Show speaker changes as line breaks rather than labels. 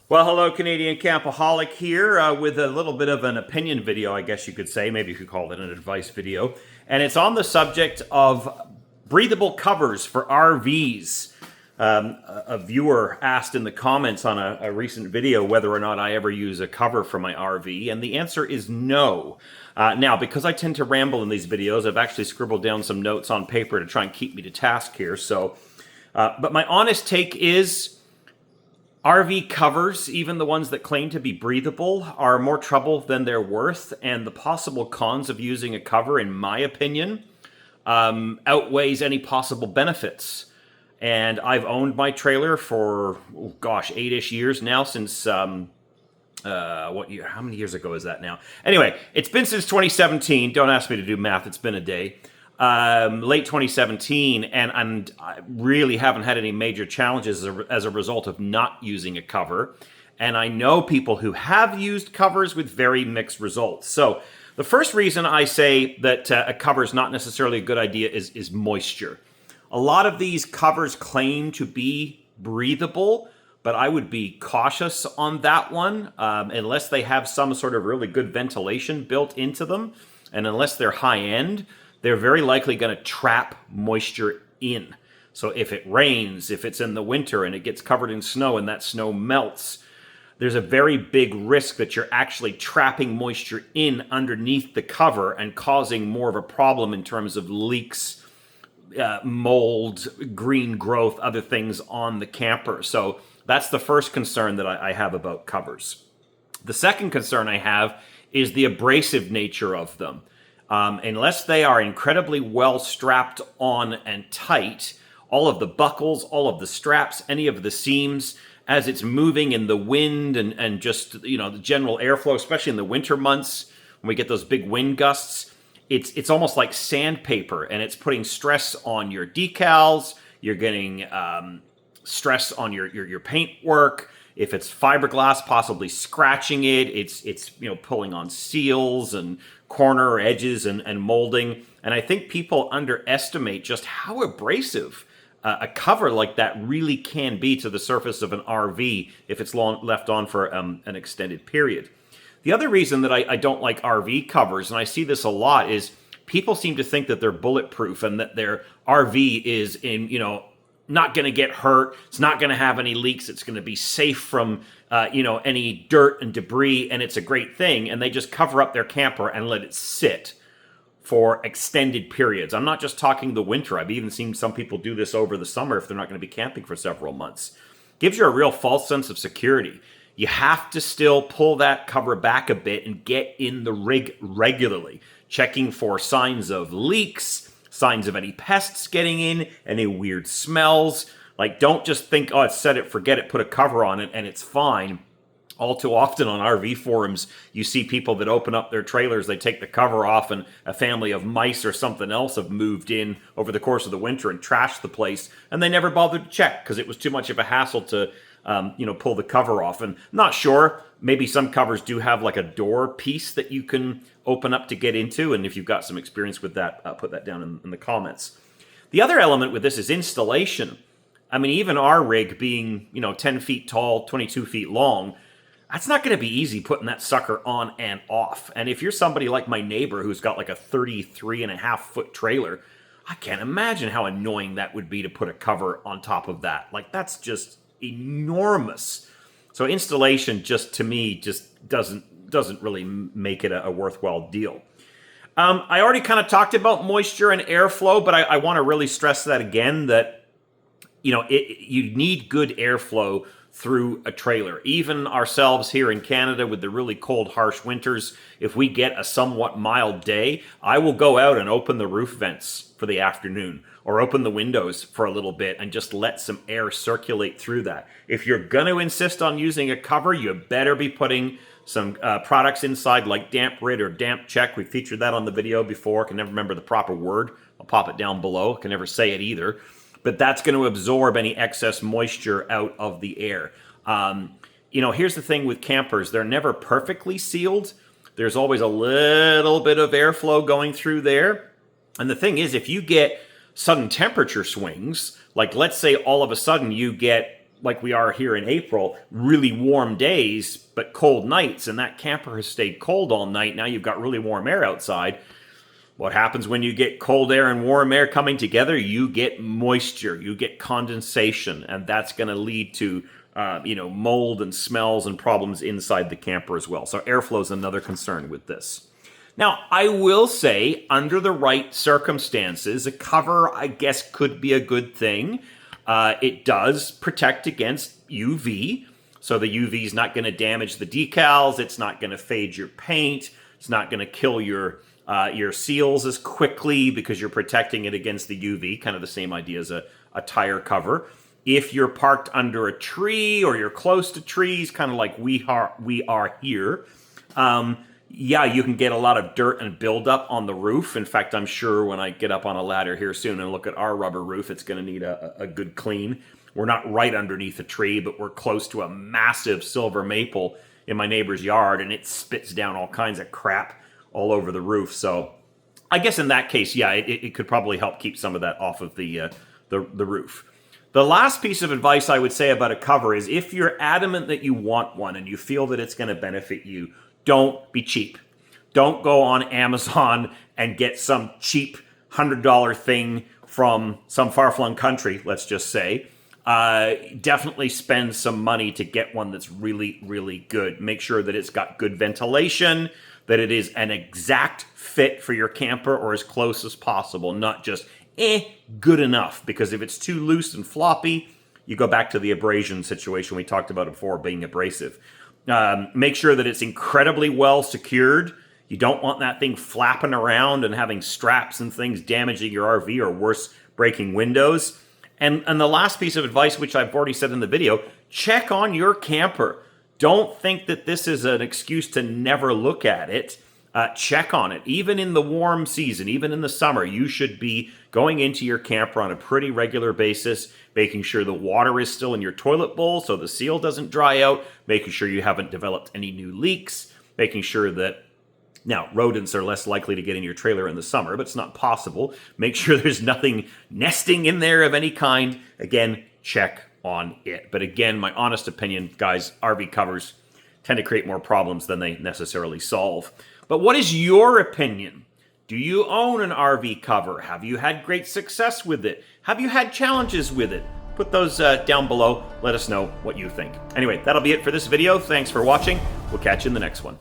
Well, hello, Canadian Campaholic here with a little bit of an opinion video, I guess you could say. Maybe you could call it an advice video. And it's on the subject of breathable covers for RVs. A viewer asked in the comments on a recent video whether or not I ever use a cover for my RV, and the answer is no. Now, because I tend to ramble in these videos, I've actually scribbled down some notes on paper to try and keep me to task here. But my honest take is RV covers, even the ones that claim to be breathable, are more trouble than they're worth, and the possible cons of using a cover, in my opinion, outweighs any possible benefits. And I've owned my trailer for, 8-ish years now, since, what year? How many years ago is that now? Anyway, it's been since 2017. Don't ask me to do math, it's been a day. Late 2017, and I really haven't had any major challenges as a result of not using a cover. And I know people who have used covers with very mixed results. So the first reason I say that a cover is not necessarily a good idea is moisture. A lot of these covers claim to be breathable, but I would be cautious on that one unless they have some sort of really good ventilation built into them, and unless they're high end. They're very likely going to trap moisture in. So if it rains, if it's in the winter and it gets covered in snow and that snow melts, there's a very big risk that you're actually trapping moisture in underneath the cover and causing more of a problem in terms of leaks, mold, green growth, other things on the camper. So that's the first concern that I have about covers. The second concern I have is the abrasive nature of them. Unless they are incredibly well strapped on and tight, all of the buckles, all of the straps, any of the seams, as it's moving in the wind and just, the general airflow, especially in the winter months, when we get those big wind gusts, it's almost like sandpaper, and it's putting stress on your decals. You're getting stress on your paint work. If it's fiberglass, possibly scratching it. It's pulling on seals and corner edges and molding. And I think people underestimate just how abrasive a cover like that really can be to the surface of an RV if it's left on for an extended period. The other reason that I don't like RV covers, and I see this a lot, is people seem to think that they're bulletproof and that their RV is not going to get hurt. It's not going to have any leaks. It's going to be safe from, any dirt and debris, and it's a great thing. And they just cover up their camper and let it sit for extended periods. I'm not just talking the winter. I've even seen some people do this over the summer if they're not going to be camping for several months. Gives you a real false sense of security. You have to still pull that cover back a bit and get in the rig regularly, checking for signs of leaks, signs of any pests getting in, any weird smells. Like, don't just think, oh, it's set it, forget it, put a cover on it, and it's fine. All too often on RV forums, you see people that open up their trailers, they take the cover off, and a family of mice or something else have moved in over the course of the winter and trashed the place, and they never bothered to check because it was too much of a hassle to pull the cover off. And not sure, maybe some covers do have like a door piece that you can open up to get into, and if you've got some experience with that, put that down in the comments. The other element with this is installation. I mean, even our rig being 10 feet tall, 22 feet long, that's not going to be easy putting that sucker on and off. And if you're somebody like my neighbor who's got like a 33.5-foot trailer, I can't imagine how annoying that would be to put a cover on top of that. Like, that's just enormous. So installation, just to me, just doesn't really make it a worthwhile deal. I already kind of talked about moisture and airflow, but I want to really stress that again, that you need good airflow through a trailer. Even ourselves here in Canada with the really cold, harsh winters, if we get a somewhat mild day, I will go out and open the roof vents for the afternoon or open the windows for a little bit and just let some air circulate through that. If you're going to insist on using a cover, you better be putting some products inside like Damp Rid or Damp Check. We featured that on the video before. I can never remember the proper word. I'll pop it down below. I can never say it either. But that's going to absorb any excess moisture out of the air. Here's the thing with campers. They're never perfectly sealed. There's always a little bit of airflow going through there. And the thing is, if you get sudden temperature swings, like let's say all of a sudden you get like we are here in April, really warm days, but cold nights, and that camper has stayed cold all night. Now you've got really warm air outside. What happens when you get cold air and warm air coming together? You get moisture, you get condensation, and that's going to lead to mold and smells and problems inside the camper as well. So airflow is another concern with this. Now, I will say, under the right circumstances, a cover, I guess, could be a good thing. It does protect against UV, so the UV is not going to damage the decals, it's not going to fade your paint, it's not going to kill your seals as quickly because you're protecting it against the UV, kind of the same idea as a tire cover. If you're parked under a tree or you're close to trees, kind of like we are here, you can get a lot of dirt and buildup on the roof. In fact, I'm sure when I get up on a ladder here soon and look at our rubber roof, it's going to need a good clean. We're not right underneath a tree, but we're close to a massive silver maple in my neighbor's yard, and it spits down all kinds of crap all over the roof. So I guess in that case, it could probably help keep some of that off of the roof. The last piece of advice I would say about a cover is if you're adamant that you want one and you feel that it's going to benefit you, don't be cheap. Don't go on Amazon and get some cheap $100 thing from some far-flung country, let's just say. Definitely spend some money to get one that's really, really good. Make sure that it's got good ventilation, that it is an exact fit for your camper or as close as possible, not just good enough. Because if it's too loose and floppy, you go back to the abrasion situation we talked about before, being abrasive. Make sure that it's incredibly well secured. You don't want that thing flapping around and having straps and things damaging your RV or worse, breaking windows. And the last piece of advice, which I've already said in the video, check on your camper. Don't think that this is an excuse to never look at it. Check on it. Even in the warm season, even in the summer, you should be going into your camper on a pretty regular basis, making sure the water is still in your toilet bowl so the seal doesn't dry out, making sure you haven't developed any new leaks, making sure that, now, rodents are less likely to get in your trailer in the summer, but it's not possible. Make sure there's nothing nesting in there of any kind. Again, check on it. But again, my honest opinion, guys, RV covers tend to create more problems than they necessarily solve. But what is your opinion? Do you own an RV cover? Have you had great success with it? Have you had challenges with it? Put those down below. Let us know what you think. Anyway, that'll be it for this video. Thanks for watching. We'll catch you in the next one.